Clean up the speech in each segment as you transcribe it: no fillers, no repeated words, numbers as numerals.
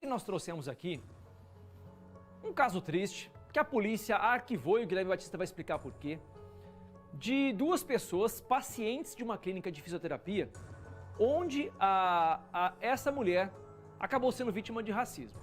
nós trouxemos aqui um caso triste, que a polícia arquivou e o Guilherme Batista vai explicar por quê, de duas pessoas, pacientes de uma clínica de fisioterapia, onde essa mulher acabou sendo vítima de racismo.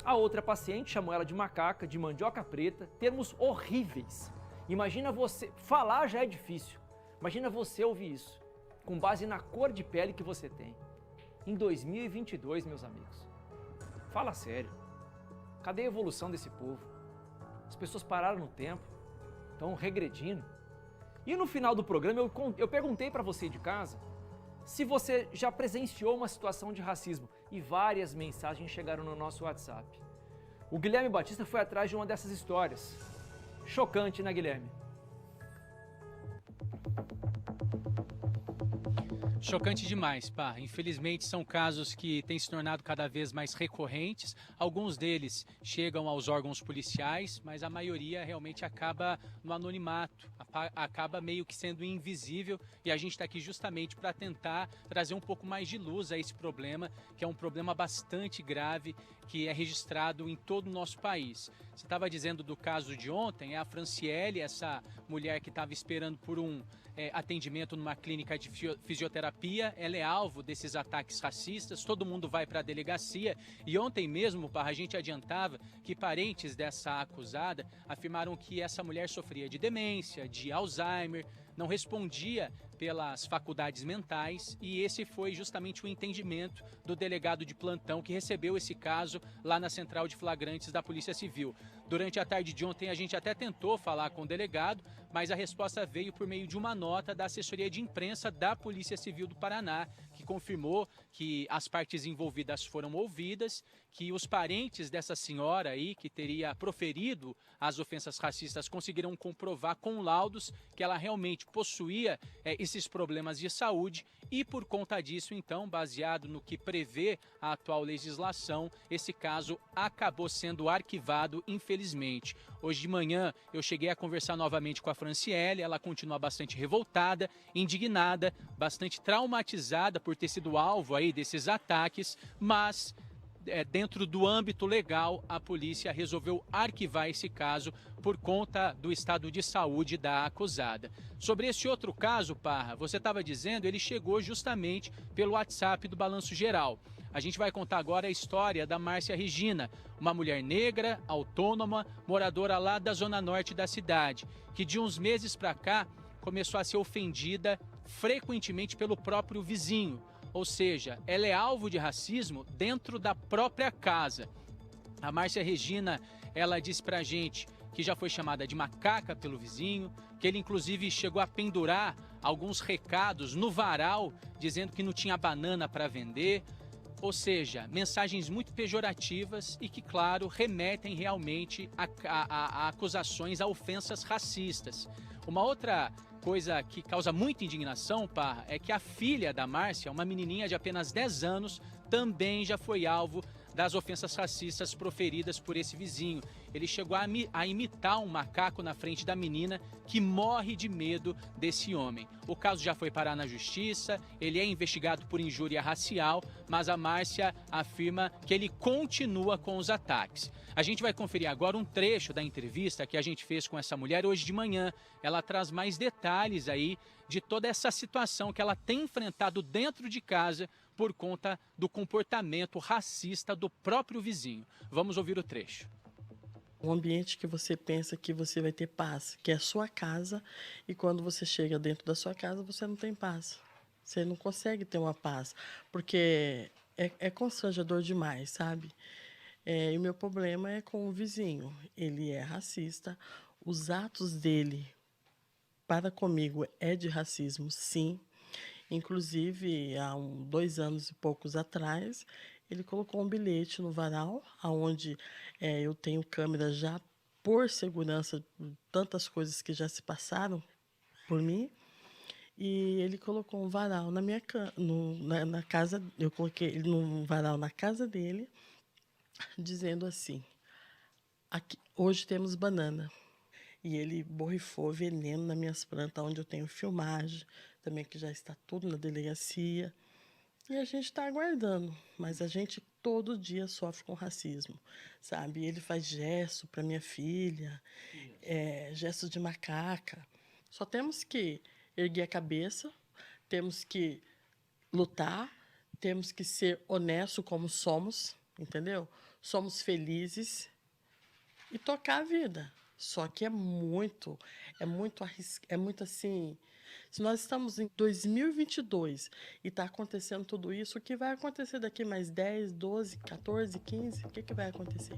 A outra paciente chamou ela de macaca, de mandioca preta, termos horríveis. Imagina você, falar já é difícil, imagina você ouvir isso, com base na cor de pele que você tem. Em 2022, meus amigos, fala sério, cadê a evolução desse povo? As pessoas pararam no tempo, estão regredindo. E no final do programa eu perguntei para você de casa se você já presenciou uma situação de racismo e várias mensagens chegaram no nosso WhatsApp. O Guilherme Batista foi atrás de uma dessas histórias. Chocante, né, Guilherme? Chocante demais, pá. Infelizmente são casos que têm se tornado cada vez mais recorrentes. Alguns deles chegam aos órgãos policiais, mas a maioria realmente acaba no anonimato, acaba meio que sendo invisível, e a gente está aqui justamente para tentar trazer um pouco mais de luz a esse problema, que é um problema bastante grave, que é registrado em todo o nosso país. Você estava dizendo do caso de ontem, é a Franciele, essa mulher que estava esperando por um atendimento numa clínica de fisioterapia, ela é alvo desses ataques racistas, todo mundo vai para a delegacia, e ontem mesmo, a gente adiantava que parentes dessa acusada afirmaram que essa mulher sofria de demência, de Alzheimer, não respondia pelas faculdades mentais, e esse foi justamente o entendimento do delegado de plantão que recebeu esse caso lá na Central de Flagrantes da Polícia Civil. Durante a tarde de ontem a gente até tentou falar com o delegado, mas a resposta veio por meio de uma nota da assessoria de imprensa da Polícia Civil do Paraná, que confirmou que as partes envolvidas foram ouvidas, que os parentes dessa senhora aí, que teria proferido as ofensas racistas, conseguiram comprovar com laudos que ela realmente possuía esses problemas de saúde, e por conta disso, então, baseado no que prevê a atual legislação, esse caso acabou sendo arquivado, infelizmente. Hoje de manhã eu cheguei a conversar novamente com a Franciele, ela continua bastante revoltada, indignada, bastante traumatizada por ter sido alvo aí desses ataques, mas dentro do âmbito legal, a polícia resolveu arquivar esse caso por conta do estado de saúde da acusada. Sobre esse outro caso, Parra, você estava dizendo, ele chegou justamente pelo WhatsApp do Balanço Geral. A gente vai contar agora a história da Márcia Regina, uma mulher negra, autônoma, moradora lá da zona norte da cidade, que de uns meses para cá começou a ser ofendida frequentemente pelo próprio vizinho. Ou seja, ela é alvo de racismo dentro da própria casa. A Márcia Regina, ela disse pra gente que já foi chamada de macaca pelo vizinho, que ele inclusive chegou a pendurar alguns recados no varal, dizendo que não tinha banana para vender. Ou seja, mensagens muito pejorativas e que, claro, remetem realmente a acusações, a ofensas racistas. Uma outra coisa que causa muita indignação, Parra, é que a filha da Márcia, uma menininha de apenas 10 anos, também já foi alvo das ofensas racistas proferidas por esse vizinho. Ele chegou a imitar um macaco na frente da menina, que morre de medo desse homem. O caso já foi parar na justiça, ele é investigado por injúria racial, mas a Márcia afirma que ele continua com os ataques. A gente vai conferir agora um trecho da entrevista que a gente fez com essa mulher hoje de manhã. Ela traz mais detalhes aí de toda essa situação que ela tem enfrentado dentro de casa por conta do comportamento racista do próprio vizinho. Vamos ouvir o trecho. Um ambiente que você pensa que você vai ter paz, que é a sua casa, e quando você chega dentro da sua casa, você não tem paz. Você não consegue ter uma paz, porque é constrangedor demais, sabe? E o meu problema é com o vizinho. Ele é racista, os atos dele para comigo é de racismo, sim. Inclusive, há 2 anos e poucos atrás, ele colocou um bilhete no varal, onde eu tenho câmera já por segurança, tantas coisas que já se passaram por mim, e ele colocou um varal na minha na casa, eu coloquei ele num varal na casa dele, dizendo assim: aqui, hoje temos banana. E ele borrifou veneno nas minhas plantas, onde eu tenho filmagem, também que já está tudo na delegacia. E a gente está aguardando, mas a gente todo dia sofre com racismo, sabe? Ele faz gesto para minha filha, gesto de macaca. Só temos que erguer a cabeça, temos que lutar, temos que ser honestos como somos, entendeu? Somos felizes e tocar a vida. Só que é muito assim. Se nós estamos em 2022 e está acontecendo tudo isso, o que vai acontecer daqui mais 10, 12, 14, 15? O que vai acontecer?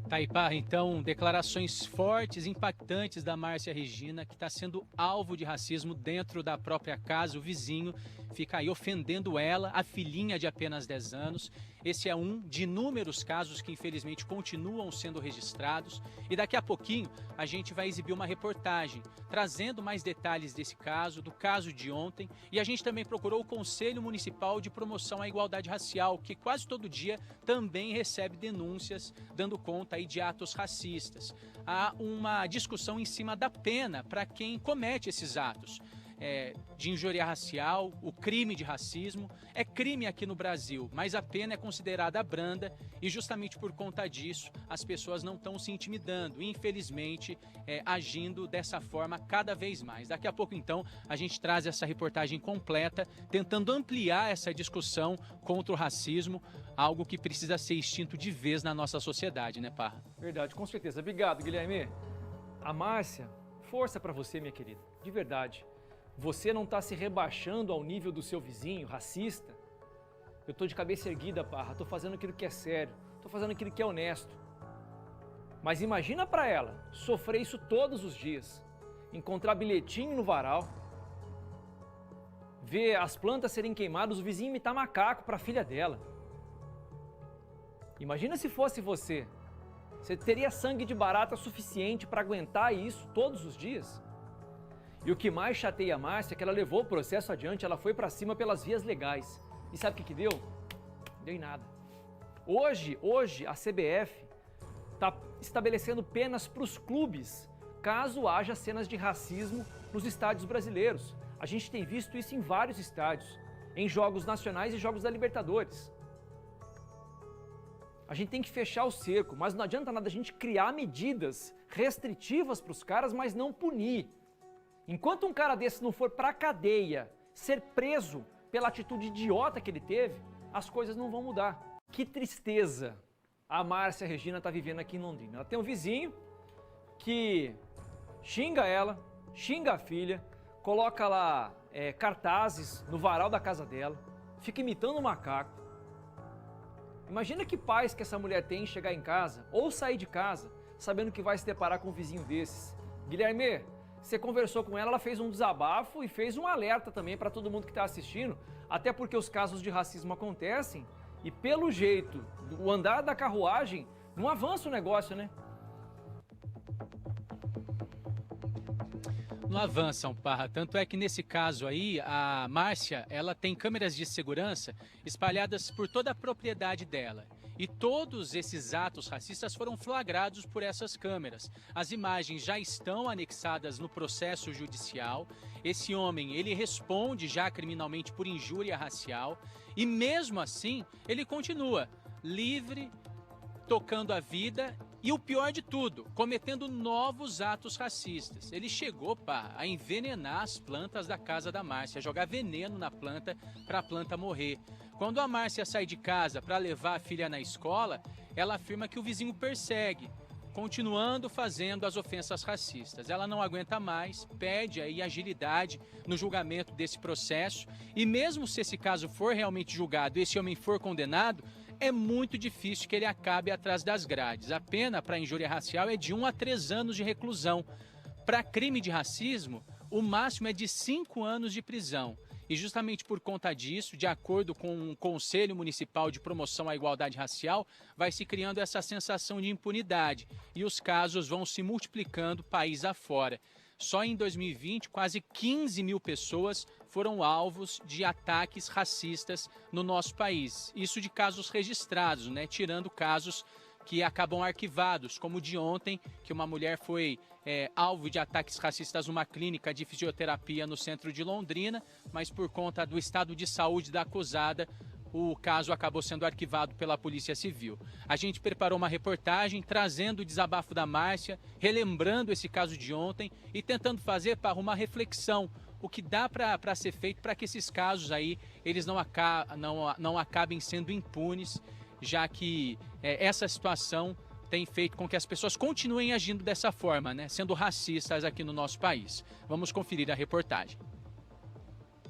Tá aí, Parra, então, declarações fortes, impactantes da Márcia Regina, que está sendo alvo de racismo dentro da própria casa. O vizinho fica aí ofendendo ela, a filhinha de apenas 10 anos. Esse é um de inúmeros casos que, infelizmente, continuam sendo registrados. E daqui a pouquinho a gente vai exibir uma reportagem trazendo mais detalhes desse caso, do caso de ontem. E a gente também procurou o Conselho Municipal de Promoção à Igualdade Racial, que quase todo dia também recebe denúncias dando conta aí de atos racistas. Há uma discussão em cima da pena para quem comete esses atos. De injúria racial, o crime de racismo. É crime aqui no Brasil, mas a pena é considerada branda e justamente por conta disso as pessoas não estão se intimidando, infelizmente, agindo dessa forma cada vez mais. Daqui a pouco, então, a gente traz essa reportagem completa, tentando ampliar essa discussão contra o racismo, algo que precisa ser extinto de vez na nossa sociedade, né, Parra? Verdade, com certeza. Obrigado, Guilherme. A Márcia, força para você, minha querida, de verdade. Você não está se rebaixando ao nível do seu vizinho, racista. Eu estou de cabeça erguida, Parra. Estou fazendo aquilo que é sério. Estou fazendo aquilo que é honesto. Mas imagina para ela sofrer isso todos os dias. Encontrar bilhetinho no varal. Ver as plantas serem queimadas, o vizinho imitar macaco para a filha dela. Imagina se fosse você. Você teria sangue de barata suficiente para aguentar isso todos os dias? E o que mais chateia a Márcia é que ela levou o processo adiante, ela foi para cima pelas vias legais. E sabe o que deu? Deu em nada. Hoje a CBF está estabelecendo penas para os clubes, caso haja cenas de racismo nos estádios brasileiros. A gente tem visto isso em vários estádios, em jogos nacionais e jogos da Libertadores. A gente tem que fechar o cerco, mas não adianta nada a gente criar medidas restritivas para os caras, mas não punir. Enquanto um cara desse não for para a cadeia, ser preso pela atitude idiota que ele teve, as coisas não vão mudar. Que tristeza a Márcia Regina está vivendo aqui em Londrina. Ela tem um vizinho que xinga ela, xinga a filha, coloca lá cartazes no varal da casa dela, fica imitando um macaco. Imagina que paz que essa mulher tem em chegar em casa ou sair de casa sabendo que vai se deparar com um vizinho desses. Guilherme, você conversou com ela fez um desabafo e fez um alerta também para todo mundo que está assistindo, até porque os casos de racismo acontecem e pelo jeito, o andar da carruagem, não avança o negócio, né? Não avançam, Parra. Tanto é que nesse caso aí, a Márcia, ela tem câmeras de segurança espalhadas por toda a propriedade dela. E todos esses atos racistas foram flagrados por essas câmeras. As imagens já estão anexadas no processo judicial. Esse homem, ele responde já criminalmente por injúria racial. E mesmo assim, ele continua livre, tocando a vida e o pior de tudo, cometendo novos atos racistas. Ele chegou a envenenar as plantas da casa da Márcia, jogar veneno na planta para a planta morrer. Quando a Márcia sai de casa para levar a filha na escola, ela afirma que o vizinho persegue, continuando fazendo as ofensas racistas. Ela não aguenta mais, pede aí agilidade no julgamento desse processo e mesmo se esse caso for realmente julgado e esse homem for condenado, é muito difícil que ele acabe atrás das grades. A pena para injúria racial é de 1 a 3 anos de reclusão. Para crime de racismo, o máximo é de 5 anos de prisão. E justamente por conta disso, de acordo com o Conselho Municipal de Promoção à Igualdade Racial, vai se criando essa sensação de impunidade e os casos vão se multiplicando país afora. Só em 2020, quase 15 mil pessoas foram alvos de ataques racistas no nosso país. Isso de casos registrados, né? Tirando casos que acabam arquivados, como o de ontem, que uma mulher foi alvo de ataques racistas numa clínica de fisioterapia no centro de Londrina, mas por conta do estado de saúde da acusada, o caso acabou sendo arquivado pela Polícia Civil. A gente preparou uma reportagem trazendo o desabafo da Márcia, relembrando esse caso de ontem e tentando fazer para uma reflexão, o que dá para ser feito para que esses casos aí eles não acabem sendo impunes, já que essa situação tem feito com que as pessoas continuem agindo dessa forma, né, sendo racistas aqui no nosso país. Vamos conferir a reportagem.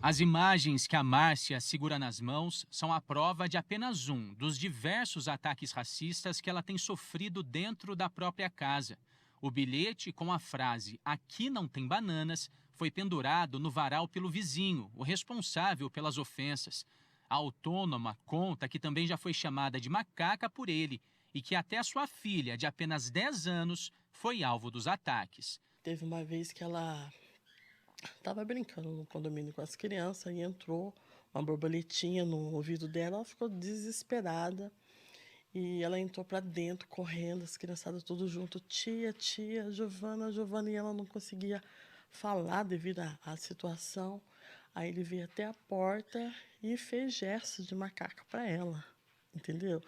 As imagens que a Márcia segura nas mãos são a prova de apenas um dos diversos ataques racistas que ela tem sofrido dentro da própria casa. O bilhete com a frase "Aqui não tem bananas" foi pendurado no varal pelo vizinho, o responsável pelas ofensas. A autônoma conta que também já foi chamada de macaca por ele e que até a sua filha, de apenas 10 anos, foi alvo dos ataques. Teve uma vez que ela estava brincando no condomínio com as crianças e entrou uma borboletinha no ouvido dela. Ela ficou desesperada e ela entrou para dentro correndo, as criançadas tudo junto, tia, Giovana, e ela não conseguia falar devido à situação. Aí ele veio até a porta e fez gestos de macaca para ela, entendeu?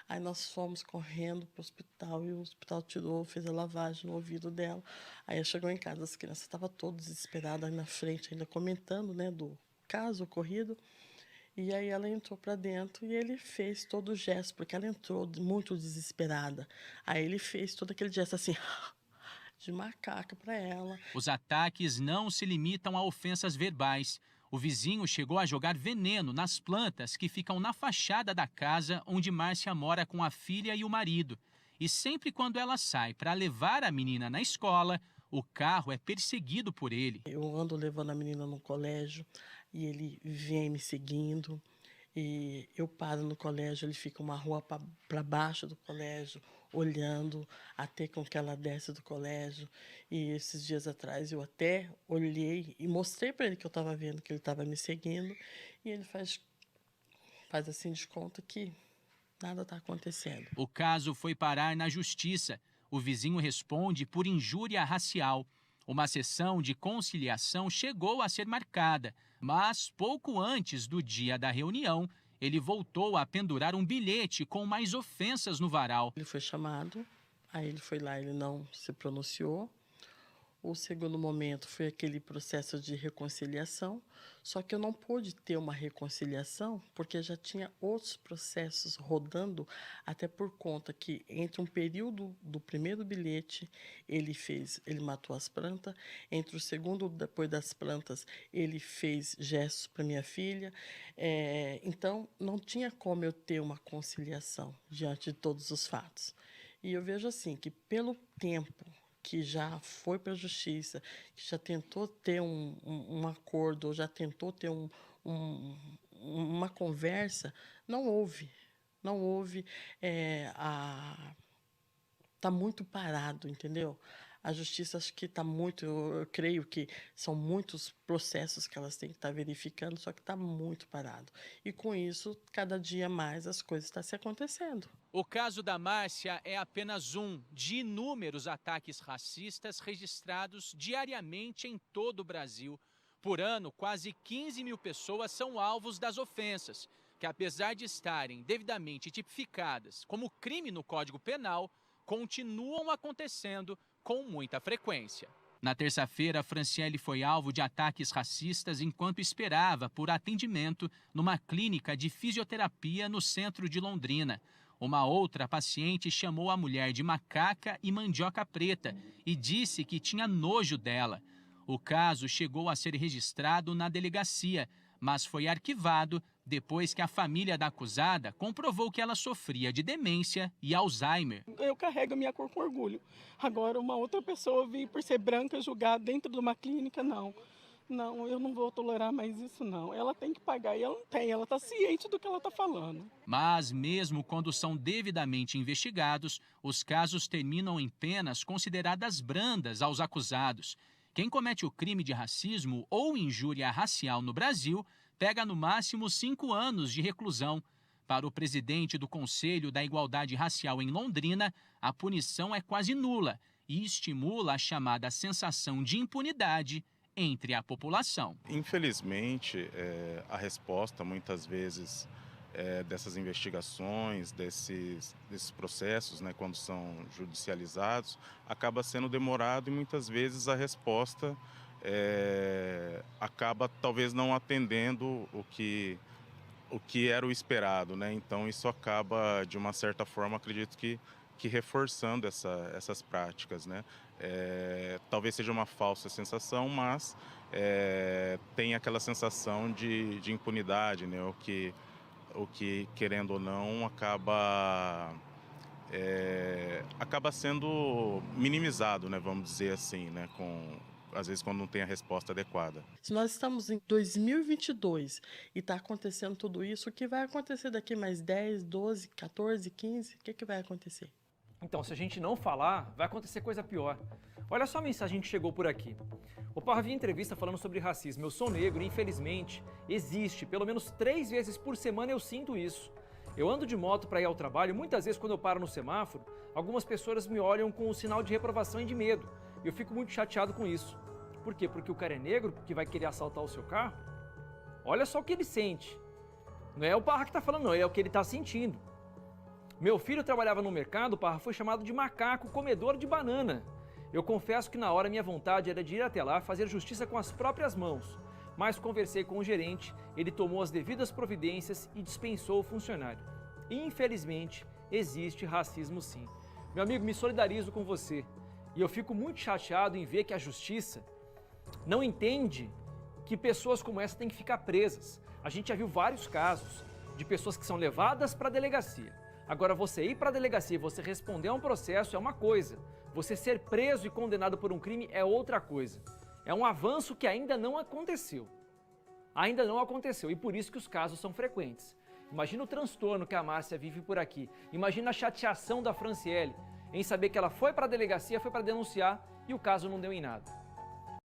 Aí nós fomos correndo para o hospital e o hospital fez a lavagem no ouvido dela. Aí chegou em casa, as crianças estavam todas desesperadas aí na frente, ainda comentando, né, do caso ocorrido. E aí ela entrou para dentro e ele fez todo o gesto, porque ela entrou muito desesperada. Aí ele fez todo aquele gesto assim, de macaca para ela. Os ataques não se limitam a ofensas verbais. O vizinho chegou a jogar veneno nas plantas que ficam na fachada da casa onde Márcia mora com a filha e o marido. E sempre quando ela sai para levar a menina na escola, o carro é perseguido por ele. Eu ando levando a menina no colégio e ele vem me seguindo. E eu paro no colégio, ele fica uma rua para baixo do colégio, olhando até com que ela desce do colégio. E esses dias atrás eu até olhei e mostrei para ele que eu estava vendo que ele estava me seguindo. E ele faz assim de conta que nada está acontecendo. O caso foi parar na justiça. O vizinho responde por injúria racial. Uma sessão de conciliação chegou a ser marcada, mas pouco antes do dia da reunião, ele voltou a pendurar um bilhete com mais ofensas no varal. Ele foi chamado, aí ele foi lá, ele não se pronunciou. O segundo momento foi aquele processo de reconciliação, só que eu não pude ter uma reconciliação porque já tinha outros processos rodando, até por conta que entre um período do primeiro bilhete ele matou as plantas, entre o segundo, depois das plantas, ele fez gestos para minha filha, então não tinha como eu ter uma conciliação diante de todos os fatos. E eu vejo assim, que pelo tempo que já foi para a justiça, que já tentou ter um acordo, ou já tentou ter uma conversa, não houve. Está muito parado, entendeu? A justiça acho que está muito, eu creio que são muitos processos que elas têm que estar verificando, só que está muito parado. E com isso, cada dia mais as coisas estão se acontecendo. O caso da Márcia é apenas um de inúmeros ataques racistas registrados diariamente em todo o Brasil. Por ano, quase 15 mil pessoas são alvos das ofensas, que apesar de estarem devidamente tipificadas como crime no Código Penal, continuam acontecendo com muita frequência. Na terça-feira, Franciele foi alvo de ataques racistas enquanto esperava por atendimento numa clínica de fisioterapia no centro de Londrina. Uma outra paciente chamou a mulher de macaca e mandioca preta e disse que tinha nojo dela. O caso chegou a ser registrado na delegacia, mas foi arquivado depois que a família da acusada comprovou que ela sofria de demência e Alzheimer. Eu carrego a minha cor com orgulho. Agora, uma outra pessoa vir por ser branca julgar dentro de uma clínica, não. Não, eu não vou tolerar mais isso, não. Ela tem que pagar e ela não tem, ela está ciente do que ela está falando. Mas, mesmo quando são devidamente investigados, os casos terminam em penas consideradas brandas aos acusados. Quem comete o crime de racismo ou injúria racial no Brasil pega no máximo 5 anos de reclusão. Para o presidente do Conselho da Igualdade Racial em Londrina, a punição é quase nula e estimula a chamada sensação de impunidade entre a população. Infelizmente, a resposta muitas vezes dessas investigações, desses processos, né, quando são judicializados, acaba sendo demorado e muitas vezes a resposta acaba talvez não atendendo o que era o esperado, né? Então isso acaba, de uma certa forma, acredito que reforçando essas práticas, né? Talvez seja uma falsa sensação, mas tem aquela sensação de impunidade, né? O que, querendo ou não, acaba sendo minimizado, né? Vamos dizer assim, né? Às vezes quando não tem a resposta adequada. Se nós estamos em 2022 e está acontecendo tudo isso, o que vai acontecer daqui mais 10, 12, 14, 15? O que vai acontecer? Então, se a gente não falar, vai acontecer coisa pior. Olha só a mensagem que chegou por aqui. O Parra havia entrevista falando sobre racismo. Eu sou negro e, infelizmente, existe. Pelo menos 3 vezes por semana eu sinto isso. Eu ando de moto para ir ao trabalho e muitas vezes quando eu paro no semáforo, algumas pessoas me olham com um sinal de reprovação e de medo. Eu fico muito chateado com isso. Por quê? Porque o cara é negro que vai querer assaltar o seu carro? Olha só o que ele sente. Não é o Parra que está falando, não. É o que ele está sentindo. Meu filho trabalhava no mercado, Parra, foi chamado de macaco comedor de banana. Eu confesso que na hora minha vontade era de ir até lá fazer justiça com as próprias mãos. Mas conversei com o gerente, ele tomou as devidas providências e dispensou o funcionário. Infelizmente, existe racismo sim. Meu amigo, me solidarizo com você. E eu fico muito chateado em ver que a justiça não entende que pessoas como essa têm que ficar presas. A gente já viu vários casos de pessoas que são levadas para a delegacia. Agora, você ir para a delegacia e você responder a um processo é uma coisa. Você ser preso e condenado por um crime é outra coisa. É um avanço que ainda não aconteceu. Ainda não aconteceu e por isso que os casos são frequentes. Imagina o transtorno que a Márcia vive por aqui. Imagina a chateação da Franciele em saber que ela foi para a delegacia, foi para denunciar e o caso não deu em nada.